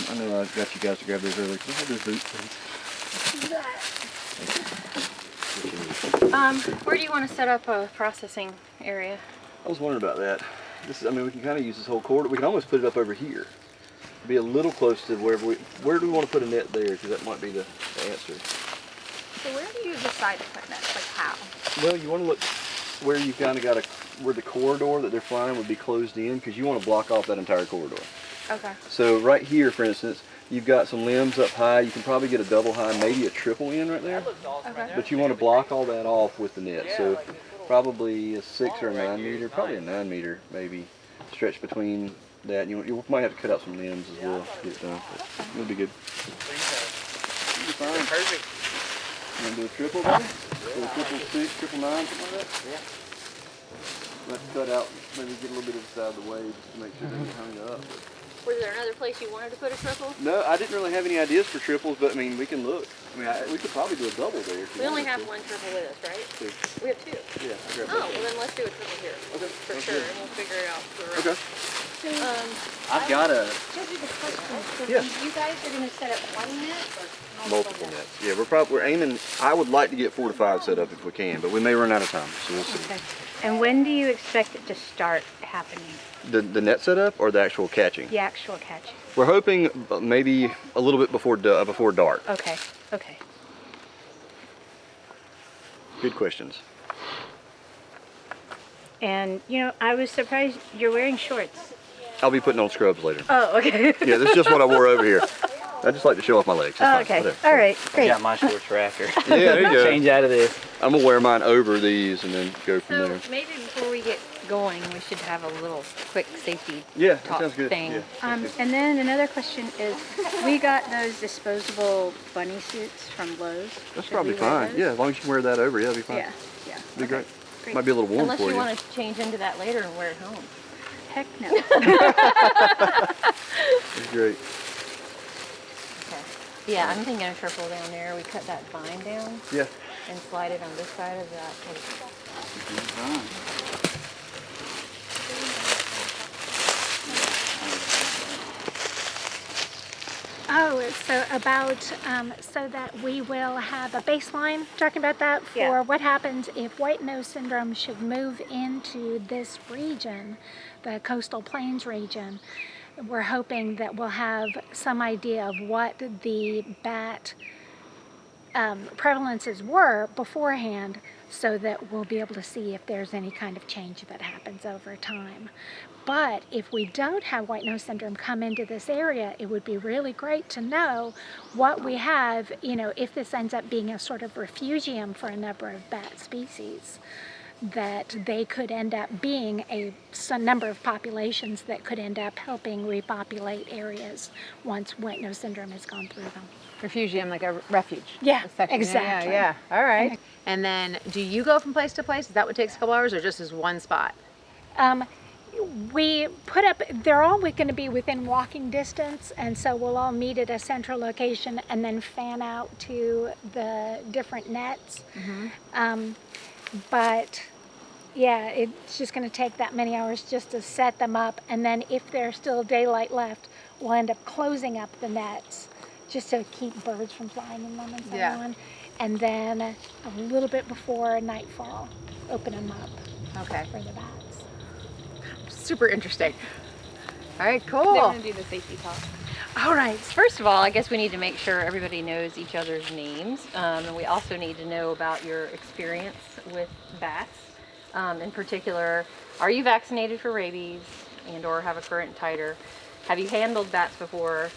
I know I got you guys to grab those earlier. Can I have those boots, please? Where do you want to set up a processing area? I was wondering about that. This is, I mean, we can kind of use this whole corridor. We can almost put it up over here. Be a little close to wherever where do we want to put a net there? Because that might be the answer. So where do you decide to put nets? Like how? Well, you want to look where you kind of got where the corridor that they're flying would be closed in, because you want to block off that entire corridor. Okay. So right here, for instance, you've got some limbs up high. You can probably get a double high, maybe a triple in right there. Okay. But you want to block all that off with the net. So probably a 6 or a 9 meter, probably a 9 meter maybe, stretch between that. You might have to cut out some limbs as well to get it done. It'll be good. Perfect. You want to do a triple, buddy? So a triple 6, triple 9, something like that? Yeah. Let's cut out, maybe get a little bit of the side of the way just to make sure they get hung up. Was there another place you wanted to put a triple? No, I didn't really have any ideas for triples, but I mean, we can look. I mean, we could probably do a double there. We only have one triple with us, right? 2. We have 2. Yeah, I grabbed Oh, well then let's do a triple here. Okay. For Sounds sure, good. and we'll figure it out for the rest. Okay. I've got a Just a question. So Yeah. you guys are going to set up one net or Multiple nets. Yeah, we're aiming. I would like to get 4 to 5 set up if we can, but we may run out of time, so we'll see. Okay. And when do you expect it to start happening? The net setup or the actual catching? The actual catching? We're hoping maybe a little bit before dark. Okay, okay. Good questions. And, you know, I was surprised you're wearing shorts. I'll be putting on scrubs later. Oh, okay. Yeah, this is just what I wore over here. I just like to show off my legs. That's Oh, fine. okay. Whatever. All right, I great. got my shorts right after. Yeah, there you go. Change out of this. I'm gonna wear mine over these and then go from So there. maybe before we get going, we should have a little quick safety Yeah, that talk sounds good. thing. Yeah, sounds good. And then another question is, we got those disposable bunny suits from Lowe's. That's Should probably we wear fine. those? Yeah, as long as you can wear that over, yeah, it'll be fine. Yeah, yeah. It'll be great. Great. Might be a little warm Unless for you you. want to change into that later and wear it home. Heck no. It's great. Okay. Yeah, I'm thinking a triple down there. We cut that vine down Yeah. and slide it on this side of that. Oh, so about so that we will have a baseline talking about that for Yeah. what happens if white nose syndrome should move into this region, the coastal plains region. We're hoping that we'll have some idea of what the bat prevalences were beforehand, so that we'll be able to see if there's any kind of change that happens over time. But if we don't have white nose syndrome come into this area, it would be really great to know what we have, you know, if this ends up being a sort of refugium for a number of bat species, that they could end up being some number of populations that could end up helping repopulate areas once white nose syndrome has gone through them. Refugium, like a refuge. Yeah, a section. exactly. Yeah, yeah. All right. And then, do you go from place to place? Is that what takes a couple hours, or just as one spot? We put up, they're all going to be within walking distance, and so we'll all meet at a central location and then fan out to the different nets. But yeah, it's just going to take that many hours just to set them up, and then if there's still daylight left, we'll end up closing up the nets just to keep birds from flying in them and so on. And then a little bit before nightfall, open them up Okay. for the bats. Super interesting. All right, They're cool. going to do the safety talk. All right. First of all, I guess we need to make sure everybody knows each other's names, and we also need to know about your experience with bats. In particular, are you vaccinated for rabies and/or have a current titer? Have you handled bats before?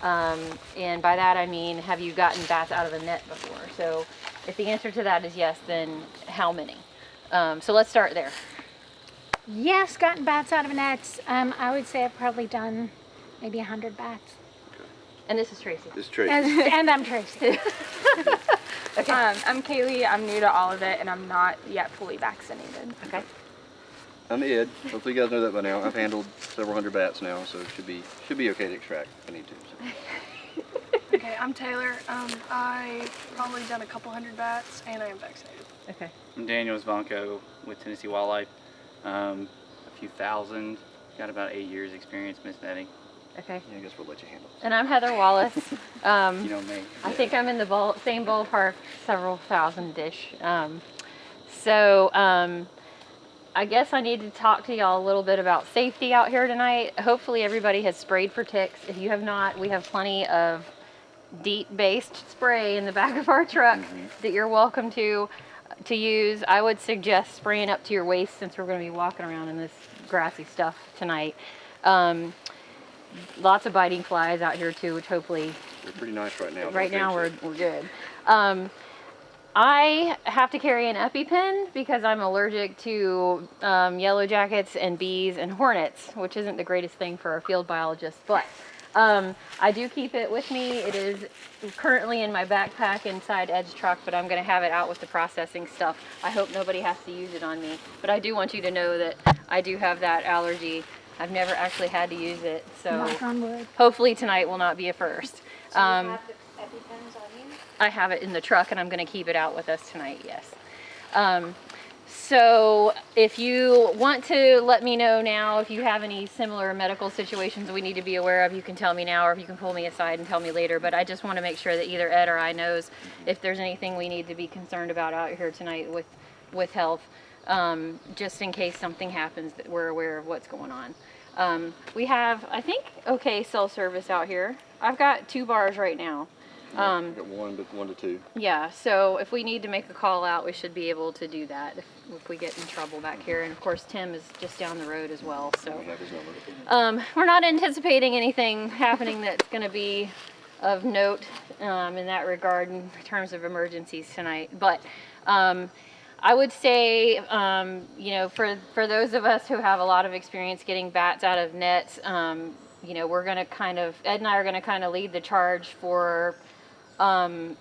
And by that I mean, have you gotten bats out of a net before? So, if the answer to that is yes, then how many? So let's start there. Yes, gotten bats out of nets. I would say I've probably done maybe 100 bats. And this is Tracy. This Tracy. And I'm Tracy. I'm Kaylee. I'm new to all of it, and I'm not yet fully vaccinated. Okay. I'm Ed. Hopefully you guys know that by now. I've handled several hundred bats now, so it should be okay to extract if I need to. So. Okay, I'm Taylor. I probably done a couple hundred bats, and I am vaccinated. Okay. I'm Daniel Zvonko with Tennessee Wildlife. A few thousand. Got about 8 years experience mist netting. Okay. Yeah, I guess we'll let you handle it. And I'm Heather Wallace. You know me. I think I'm in the same ballpark, several thousand-ish. So I guess I need to talk to y'all a little bit about safety out here tonight. Hopefully everybody has sprayed for ticks. If you have not, we have plenty of DEET-based spray in the back of our truck that you're welcome to use. I would suggest spraying up to your waist since we're going to be walking around in this grassy stuff tonight. Lots of biting flies out here too, which hopefully We're pretty nice right now. right now we're good. I have to carry an EpiPen because I'm allergic to yellow jackets and bees and hornets, which isn't the greatest thing for a field biologist, but I do keep it with me. It is currently in my backpack inside Ed's truck, but I'm going to have it out with the processing stuff. I hope nobody has to use it on me, but I do want you to know that I do have that allergy. I've never actually had to use it, so Knock on wood. hopefully tonight will not be a first. So you have the EpiPens on you? I have it in the truck and I'm going to keep it out with us tonight, yes. So if you want to let me know now if you have any similar medical situations we need to be aware of, you can tell me now, or if you can pull me aside and tell me later. But I just want to make sure that either Ed or I knows if there's anything we need to be concerned about out here tonight with health, just in case something happens that we're aware of what's going on. We have, I think, okay cell service out here. I've got 2 bars right now. Got 1 to 2. Yeah, so if we need to make a call out, we should be able to do that if we get in trouble back here. And of course, Tim is just down the road as well. So We have his number. we're not anticipating anything happening that's going to be of note in that regard in terms of emergencies tonight. But I would say, you know, for those of us who have a lot of experience getting bats out of nets, you know, we're going to Ed and I are going to kind of lead the charge for kind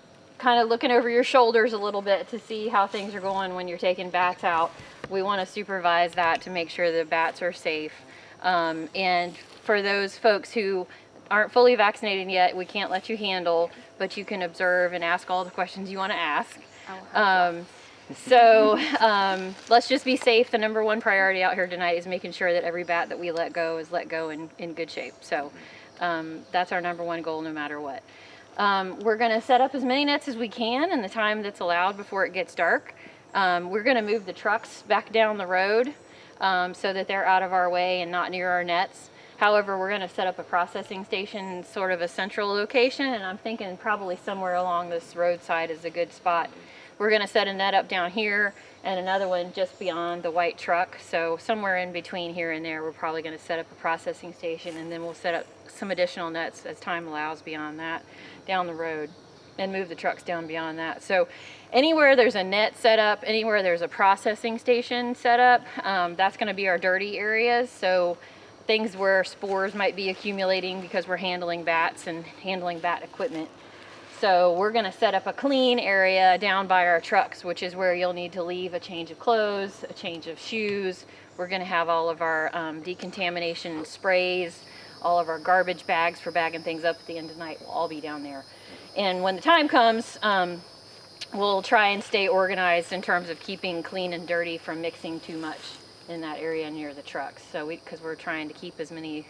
of looking over your shoulders a little bit to see how things are going when you're taking bats out. We want to supervise that to make sure the bats are safe. And for those folks who aren't fully vaccinated yet, we can't let you handle, but you can observe and ask all the questions you want to ask. So let's just be safe. The number 1 priority out here tonight is making sure that every bat that we let go is let go in good shape. So that's our number 1 goal no matter what. We're going to set up as many nets as we can in the time that's allowed before it gets dark. We're going to move the trucks back down the road so that they're out of our way and not near our nets. However, we're going to set up a processing station in sort of a central location, and I'm thinking probably somewhere along this roadside is a good spot. We're going to set a net up down here and another one just beyond the white truck. So somewhere in between here and there, we're probably going to set up a processing station, and then we'll set up some additional nets as time allows beyond that down the road and move the trucks down beyond that. So anywhere there's a net set up, anywhere there's a processing station set up, that's going to be our dirty areas. So things where spores might be accumulating because we're handling bats and handling bat equipment. So we're going to set up a clean area down by our trucks, which is where you'll need to leave a change of clothes, a change of shoes. We're going to have all of our decontamination sprays, all of our garbage bags for bagging things up at the end of the night will all be down there. And when the time comes, we'll try and stay organized in terms of keeping clean and dirty from mixing too much in that area near the trucks. So because we're trying to keep as many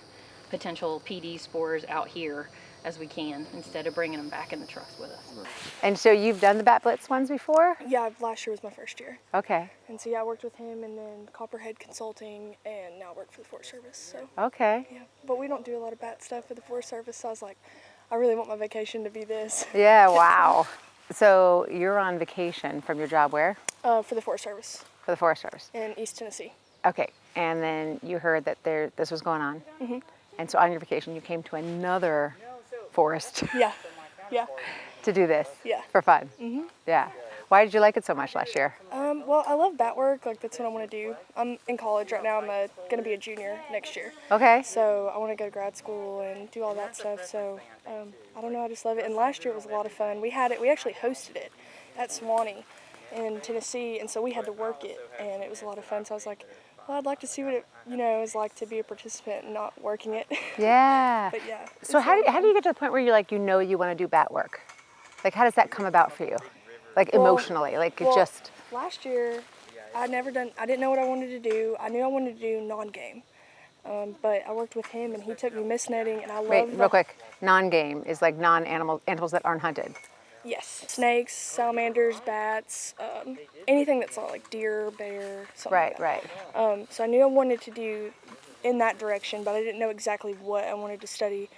potential PD spores out here as we can instead of bringing them back in the trucks with us. And so you've done the Bat Blitz ones before? Yeah, last year was my first year. Okay. And so yeah, I worked with him and then Copperhead Consulting, and now I work for the Forest Service. So Okay. yeah, but we don't do a lot of bat stuff for the Forest Service, so I was like, I really want my vacation to be this. Yeah, wow. So you're on vacation from your job where? For the Forest Service For the Forest Service. in East Tennessee. Okay. And then you heard that this was going on. Mm-hmm. And so on your vacation, you came to another forest Yeah, yeah. to do this. Yeah. For fun. Mm-hmm. Yeah. Why did you like it so much last year? Well, I love bat work. Like, that's what I want to do. I'm in college right now. I'm going to be a junior next year. Okay. So I want to go to grad school and do all that stuff. So I don't know. I just love it. And last year it was a lot of fun. We actually hosted it at Swanee in Tennessee, and so we had to work it, and it was a lot of fun. So I was like, well, I'd like to see what it is like to be a participant and not working it. Yeah. But yeah. So how do you get to the point where you want to do bat work? Like, how does that come about for you? Like, emotionally, like it just. Last year, I didn't know what I wanted to do. I knew I wanted to do non-game. But I worked with him, and he took me mist netting, and I Wait, love real quick. Non-game is like animals that aren't hunted. Yes, snakes, salamanders, bats, anything that's not like deer, bear, something Right, like that. right. So I knew I wanted to do in that direction, but I didn't know exactly what I wanted to study.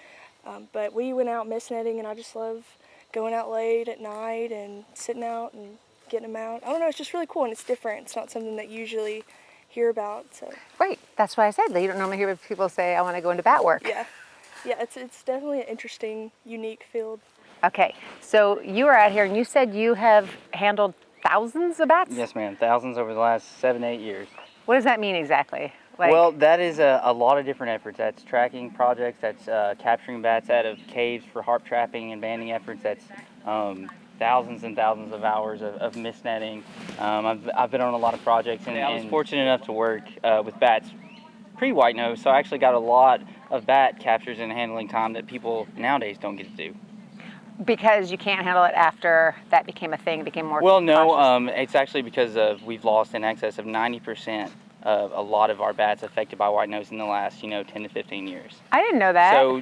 But we went out mist netting, and I just love going out late at night and sitting out and getting them out. I don't know, it's just really cool, and it's different. It's not something that you usually hear about. So Right. That's why I said that you don't normally hear people say, I want to go into bat work. yeah, it's definitely an interesting, unique field. Okay. So you are out here and you said you have handled thousands of bats? Yes, ma'am. Thousands over the last 7 to 8 years. What does that mean exactly? Like, Well, that is a lot of different efforts. That's tracking projects, that's capturing bats out of caves for harp trapping and banding efforts, that's thousands and thousands of hours of mist netting. I've been on a lot of projects, and I was fortunate enough to work with bats pre-white nose, so I actually got a lot of bat captures and handling time that people nowadays don't get to do. because you can't handle it after that became a thing, became more Well, no, cautious? it's actually because we've lost in excess of 90% of a lot of our bats affected by white nose in the last, 10 to 15 years. I didn't know that. So,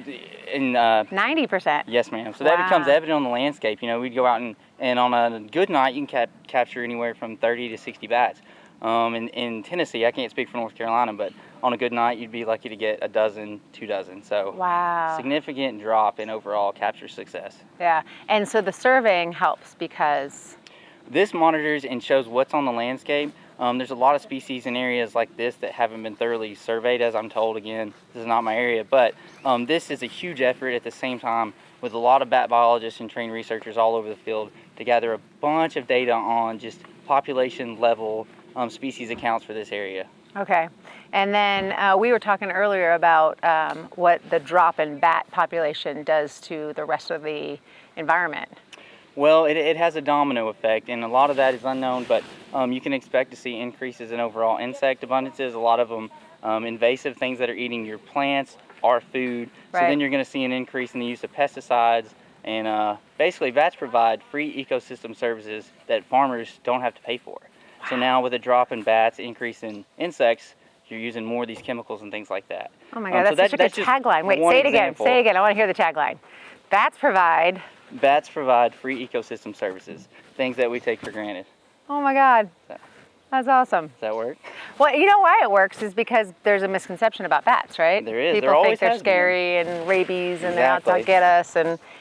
in 90%. yes, ma'am. So that Wow. becomes evident on the landscape. We'd go out and on a good night, you can capture anywhere from 30 to 60 bats. In Tennessee, I can't speak for North Carolina, but on a good night, you'd be lucky to get a dozen, 2 dozen. So Wow. significant drop in overall capture success. Yeah. And so the surveying helps because This monitors and shows what's on the landscape. There's a lot of species in areas like this that haven't been thoroughly surveyed, as I'm told. Again, this is not my area, but this is a huge effort at the same time with a lot of bat biologists and trained researchers all over the field to gather a bunch of data on just population level species accounts for this area. Okay. And then we were talking earlier about what the drop in bat population does to the rest of the environment. Well, it has a domino effect, and a lot of that is unknown, but you can expect to see increases in overall insect abundances, a lot of them invasive things that are eating your plants, our food. So Right. then you're going to see an increase in the use of pesticides, and basically bats provide free ecosystem services that farmers don't have to pay for. So now with a drop in bats, increase in insects, you're using more of these chemicals and things like that. Oh my God, So that's such a good just tagline. Wait, one say it again. example. Say it again. I want to hear the tagline. Bats provide. Bats provide free ecosystem services, things that we take for granted. Oh my God. So, That's awesome. does that work? Well, you know why it works is because there's a misconception about bats, right? There is. People There think always they're has been. scary and rabies and they're out to Exactly. get us.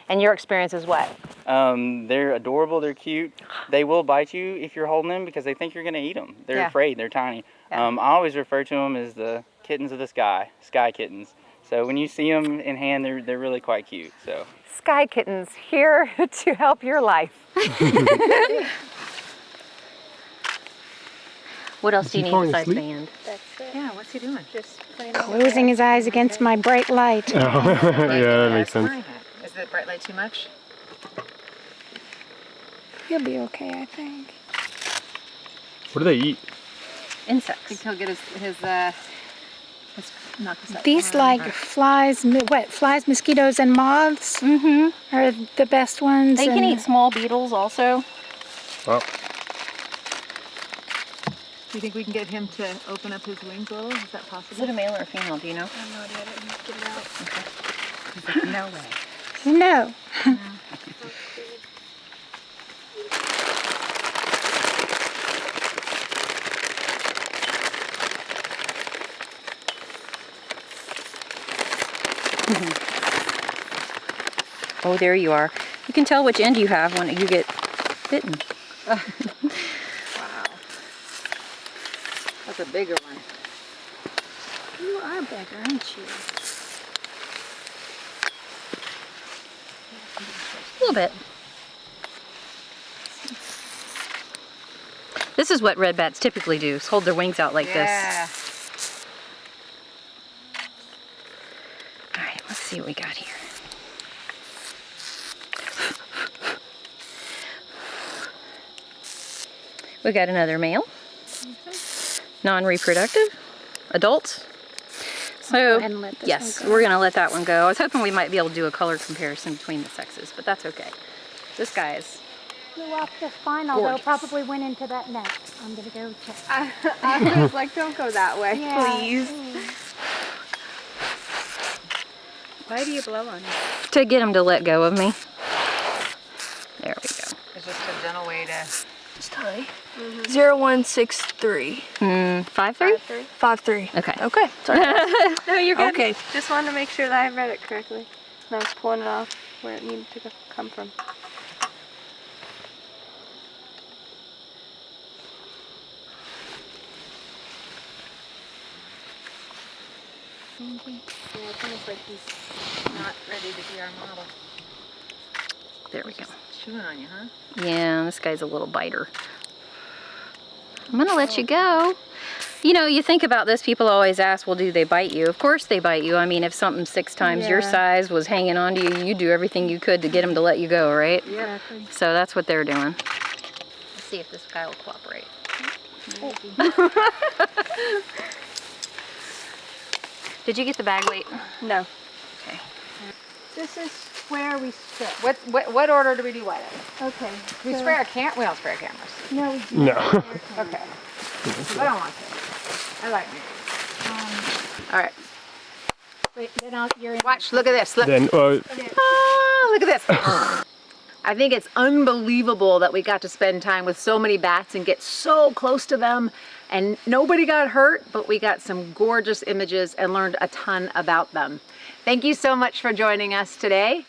And your experience is what? They're adorable. They're cute. They will bite you if you're holding them because they think you're going to eat them. They're Yeah. afraid. They're tiny. Yeah. I always refer to them as the kittens of the sky kittens. So when you see them in hand, they're really quite cute. So Sky Kittens, here to help your life. What else do you need falling besides asleep? band? That's it. Yeah, what's he doing? Just playing on Closing his eyes against my bright light. Yeah, that makes sense. Is the bright light too much? He'll be okay, I think. What do they eat? Insects. He'll get his knock this out. These like flies, flies, mosquitoes, and moths Mm-hmm. are the best ones. They can and- eat small beetles also. Well, Do you think we can get him to open up his wings a little? Is that Is possible? it a male or a female? Do you know? I have no idea. I didn't get it out. No way. No. Oh, there you are. You can tell which end you have when you get bitten. Wow. That's a bigger one. You are bigger, aren't you? A little bit. This is what red bats typically do, is hold their wings out like this. All right, let's see what we got here. We got another male, non-reproductive, adults. So, go ahead and let this yes, one go. we're gonna let that one go. I was hoping we might be able to do a color comparison between the sexes, but that's okay. This guy is, You walked just fine, although Gorgeous. probably went into that net. I'm gonna go check. I was like, don't go that way, Yeah. please. Why do you blow on it? To get them to let go of me. There we go. It's just a gentle way to. It's Ty. 0163. 5-3? 53. Okay. Okay. Sorry. No, you're good. Okay. Just wanted to make sure that I read it correctly. And I was pulling it off where it needed to come from. Yeah, it's almost like he's not ready to be our model. There we go. Chewing on you, huh? Yeah, this guy's a little biter. I'm gonna let you go. You know, you think about this, people always ask, well, do they bite you? Of course they bite you. I mean, if something 6 times your size was hanging on to you, you'd do everything you could to get them to let you go, right? Yeah. So that's what they're doing. Let's see if this guy will cooperate. Did you get the bag weight? No. Okay. This is where we sit. What order do we do what in? Okay. We spray our we don't spray our cameras. No, we do. No. Okay. I don't want to. I like me. All right. Wait, then you're in. Watch. Look at this. Look. Then, Look at this. I think it's unbelievable that we got to spend time with so many bats and get so close to them, and nobody got hurt, but we got some gorgeous images and learned a ton about them. Thank you so much for joining us today.